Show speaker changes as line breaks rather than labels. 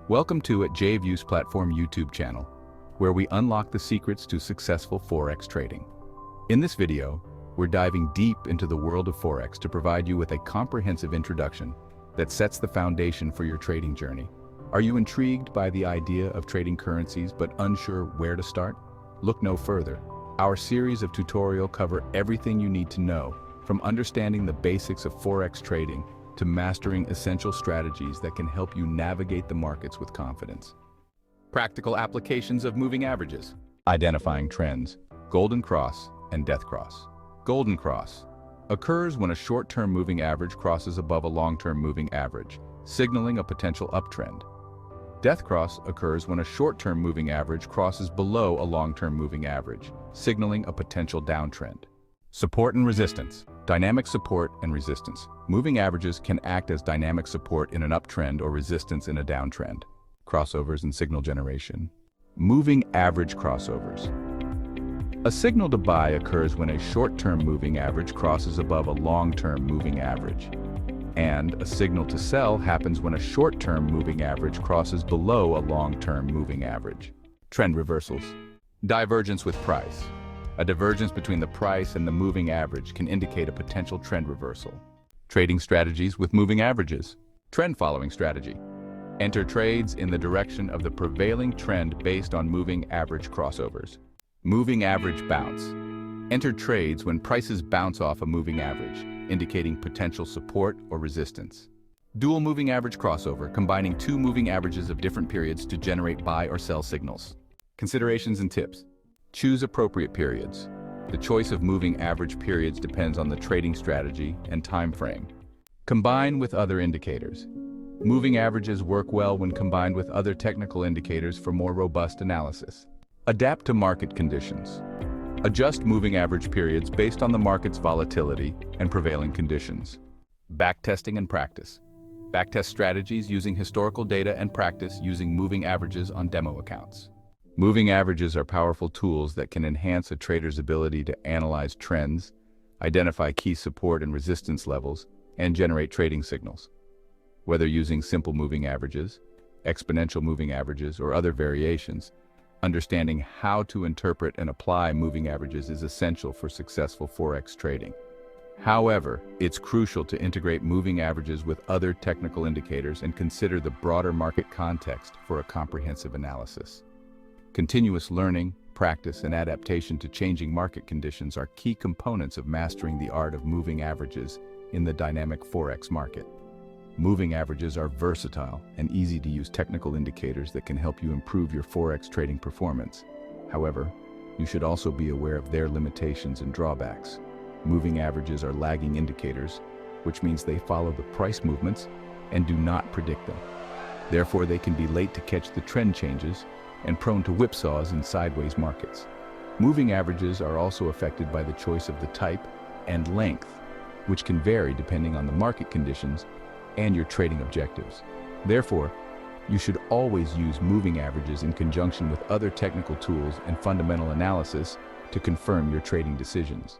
Welcome to at JViews Platform YouTube channel, where we unlock the secrets to successful Forex trading. In this video, we're diving deep into the world of Forex to provide you with a comprehensive introduction that sets the foundation for your trading journey. Are you intrigued by the idea of trading currencies but unsure where to start? Look no further. Our series of tutorials cover everything you need to know, from understanding the basics of Forex trading to mastering essential strategies that can help you navigate the markets with confidence. Practical applications of moving averages. Identifying trends, golden cross and death cross. Golden cross occurs when a short-term moving average crosses above a long-term moving average, signaling a potential uptrend. Death cross occurs when a short-term moving average crosses below a long-term moving average, signaling a potential downtrend. Support and resistance. Dynamic support and resistance. Moving averages can act as dynamic support in an uptrend or resistance in a downtrend. Crossovers and signal generation. Moving average crossovers. A signal to buy occurs when a short-term moving average crosses above a long-term moving average. And a signal to sell happens when a short-term moving average crosses below a long-term moving average. Trend reversals. Divergence with price. A divergence between the price and the moving average can indicate a potential trend reversal. Trading strategies with moving averages. Trend following strategy. Enter trades in the direction of the prevailing trend based on moving average crossovers. Moving average bounce. Enter trades when prices bounce off a moving average, indicating potential support or resistance. Dual moving average crossover, combining two moving averages of different periods to generate buy or sell signals. Considerations and tips. Choose appropriate periods. The choice of moving average periods depends on the trading strategy and time frame. Combine with other indicators. Moving averages work well when combined with other technical indicators for more robust analysis. Adapt to market conditions. Adjust moving average periods based on the market's volatility and prevailing conditions. Backtesting and practice. Backtest strategies using historical data and practice using moving averages on demo accounts. Moving averages are powerful tools that can enhance a trader's ability to analyze trends, identify key support and resistance levels, and generate trading signals. Whether using simple moving averages, exponential moving averages, or other variations, understanding how to interpret and apply moving averages is essential for successful Forex trading. However, it's crucial to integrate moving averages with other technical indicators and consider the broader market context for a comprehensive analysis. Continuous learning, practice, and adaptation to changing market conditions are key components of mastering the art of moving averages in the dynamic Forex market. Moving averages are versatile and easy-to-use technical indicators that can help you improve your Forex trading performance. However, you should also be aware of their limitations and drawbacks. Moving averages are lagging indicators, which means they follow the price movements and do not predict them. Therefore, they can be late to catch the trend changes and prone to whipsaws in sideways markets. Moving averages are also affected by the choice of the type and length, which can vary depending on the market conditions and your trading objectives. Therefore, you should always use moving averages in conjunction with other technical tools and fundamental analysis to confirm your trading decisions.